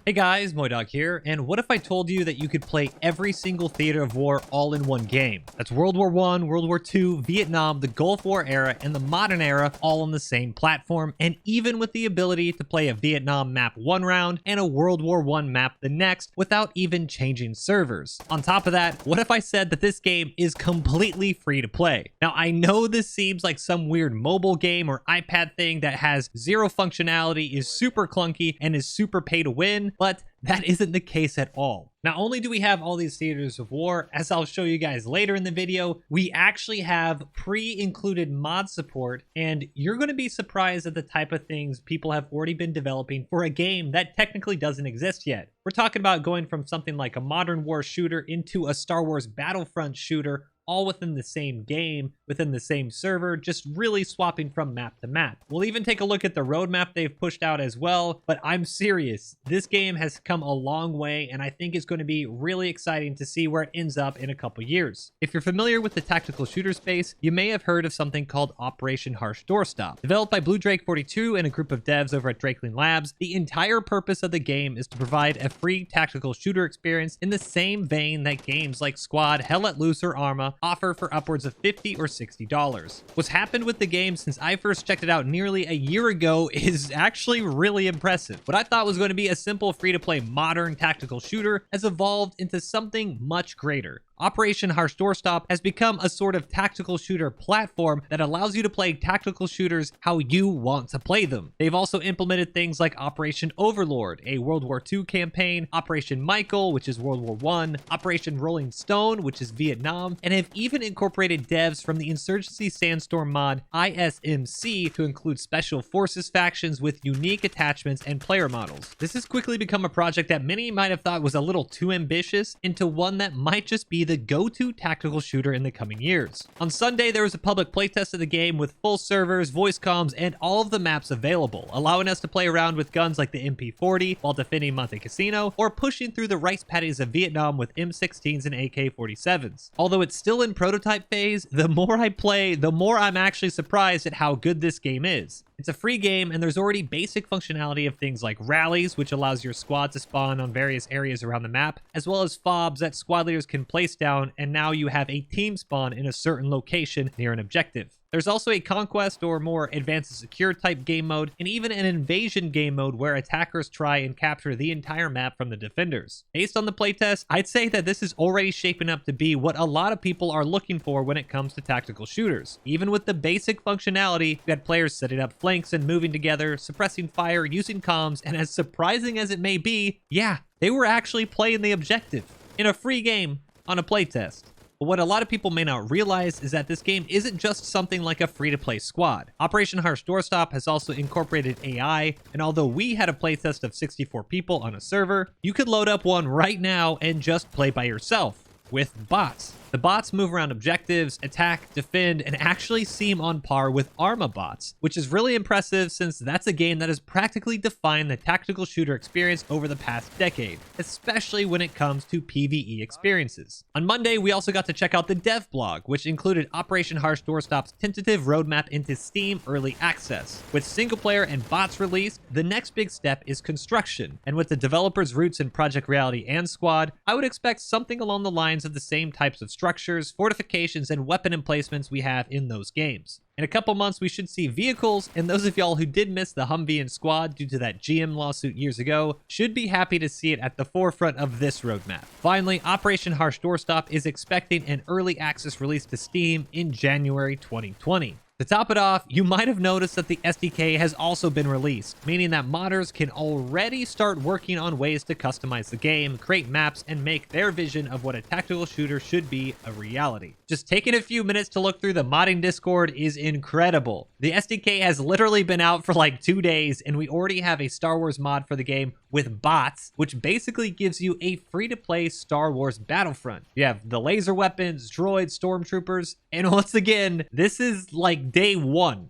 Hey guys, MoiDawg here, and what if I told you that you could play every single theater of war all in one game? That's World War I, World War II, Vietnam, the Gulf War era, and the modern era all on the same platform, and even with the ability to play a Vietnam map one round and a World War I map the next without even changing servers. On top of that, what if I said that this game is completely free to play? Now, I know this seems like some weird mobile game or iPad thing that has zero functionality, is super clunky, and is super pay to win, but that isn't the case at all. Not only do we have all these theaters of war, as I'll show you guys later in the video, we actually have pre-included mod support, and you're going to be surprised at the type of things people have already been developing for a game that technically doesn't exist yet. We're talking about going from something like a modern war shooter into a Star Wars Battlefront shooter, all within the same game, within the same server, just really swapping from map to map. We'll even take a look at the roadmap they've pushed out as well, but I'm serious. This game has come a long way, and I think it's going to be really exciting to see where it ends up in a couple years. If you're familiar with the tactical shooter space, you may have heard of something called Operation Harsh Doorstop. Developed by Blue Drake 42 and a group of devs over at Drakeling Labs, the entire purpose of the game is to provide a free tactical shooter experience in the same vein that games like Squad, Hell Let Loose, or Arma offer for upwards of $50 or $60. What's happened with the game since I first checked it out nearly a year ago is actually really impressive. What I thought was going to be a simple free-to-play modern tactical shooter has evolved into something much greater. Operation Harsh Doorstop has become a sort of tactical shooter platform that allows you to play tactical shooters how you want to play them. They've also implemented things like Operation Overlord, a World War II campaign, Operation Michael, which is World War I, Operation Rolling Stone, which is Vietnam, and have even incorporated devs from the Insurgency Sandstorm mod ISMC to include special forces factions with unique attachments and player models. This has quickly become a project that many might have thought was a little too ambitious into one that might just be the go-to tactical shooter in the coming years. On Sunday, there was a public playtest of the game with full servers, voice comms, and all of the maps available, allowing us to play around with guns like the MP40 while defending Monte Cassino, or pushing through the rice paddies of Vietnam with M16s and AK-47s. Although it's still in prototype phase, the more I play, the more I'm actually surprised at how good this game is. It's a free game, and there's already basic functionality of things like rallies, which allows your squad to spawn on various areas around the map, as well as fobs that squad leaders can place down, and now you have a team spawn in a certain location near an objective. There's also a conquest or more advanced and secure type game mode, and even an invasion game mode where attackers try and capture the entire map from the defenders. Based on the playtest, I'd say that this is already shaping up to be what a lot of people are looking for when it comes to tactical shooters. Even with the basic functionality, you had players setting up flanks and moving together, suppressing fire, using comms, and as surprising as it may be, yeah, they were actually playing the objective in a free game on a playtest. But what a lot of people may not realize is that this game isn't just something like a free-to-play squad. Operation Harsh Doorstop has also incorporated AI, and although we had a playtest of 64 people on a server, you could load up one right now and just play by yourself with bots. The bots move around objectives, attack, defend, and actually seem on par with Arma bots, which is really impressive since that's a game that has practically defined the tactical shooter experience over the past decade, especially when it comes to PvE experiences. On Monday, we also got to check out the dev blog, which included Operation Harsh Doorstop's tentative roadmap into Steam Early Access. With single player and bots released, the next big step is construction, and with the developers' roots in Project Reality and Squad, I would expect something along the lines of the same types of structures, fortifications, and weapon emplacements we have in those games. In a couple months, we should see vehicles, and those of y'all who did miss the Humvee and Squad due to that GM lawsuit years ago should be happy to see it at the forefront of this roadmap. Finally, Operation Harsh Doorstop is expecting an early access release to Steam in January 2020. To top it off, you might have noticed that the SDK has also been released, meaning that modders can already start working on ways to customize the game, create maps, and make their vision of what a tactical shooter should be a reality. Just taking a few minutes to look through the modding Discord is incredible. The SDK has literally been out for like 2 days, and we already have a Star Wars mod for the game with bots, which basically gives you a free-to-play Star Wars Battlefront. You have the laser weapons, droids, stormtroopers, and once again, this is like day one.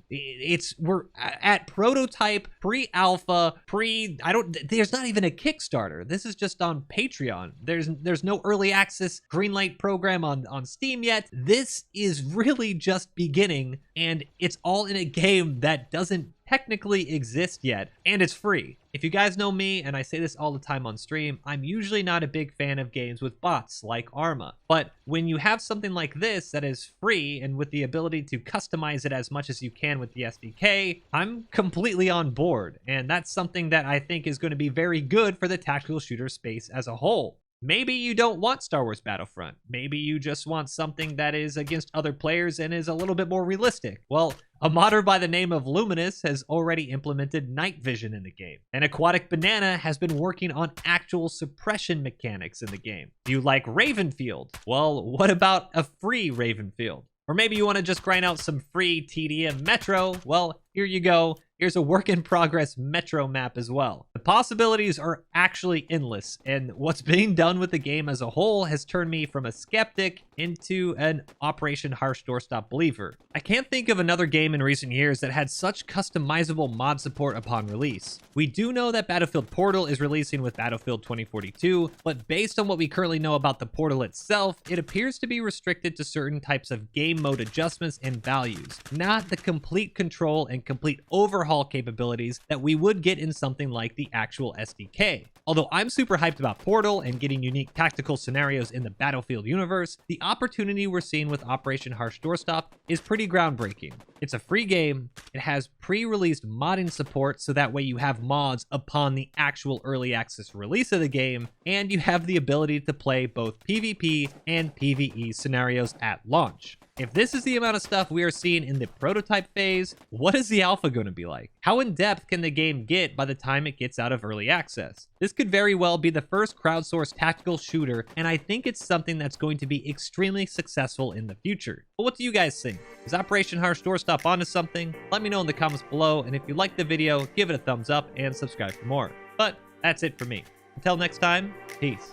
We're at prototype, pre-alpha, there's not even a Kickstarter. This is just on Patreon. There's no early access greenlight program on Steam yet. This is really just beginning, and it's all in a game that doesn't technically exist yet, and it's free. If you guys know me, and I say this all the time on stream, I'm usually not a big fan of games with bots like Arma. But when you have something like this that is free and with the ability to customize it as much as you can with the SDK, I'm completely on board. And that's something that I think is going to be very good for the tactical shooter space as a whole. Maybe you don't want Star Wars Battlefront. Maybe you just want something that is against other players and is a little bit more realistic. Well, a modder by the name of Luminous has already implemented night vision in the game. And Aquatic Banana has been working on actual suppression mechanics in the game. Do you like Ravenfield? Well, what about a free Ravenfield? Or maybe you want to just grind out some free TDM Metro? Well, here you go. Here's a work-in-progress Metro map as well. The possibilities are actually endless, and what's being done with the game as a whole has turned me from a skeptic into an Operation Harsh Doorstop believer. I can't think of another game in recent years that had such customizable mod support upon release. We do know that Battlefield Portal is releasing with Battlefield 2042, but based on what we currently know about the Portal itself, it appears to be restricted to certain types of game mode adjustments and values, not the complete control and complete overhaul capabilities that we would get in something like the actual SDK. Although I'm super hyped about Portal and getting unique tactical scenarios in the Battlefield universe, the opportunity we're seeing with Operation Harsh Doorstop is pretty groundbreaking. It's a free game, it has pre-released modding support so that way you have mods upon the actual early access release of the game, and you have the ability to play both PvP and PvE scenarios at launch. If this is the amount of stuff we are seeing in the prototype phase, what is the alpha going to be like? How in depth can the game get by the time it gets out of early access? This could very well be the first crowdsourced tactical shooter, and I think it's something that's going to be extremely successful in the future. But what do you guys think? Is Operation Harsh Doorstop onto something? Let me know in the comments below, and if you liked the video, give it a thumbs up and subscribe for more. But that's it for me. Until next time, peace.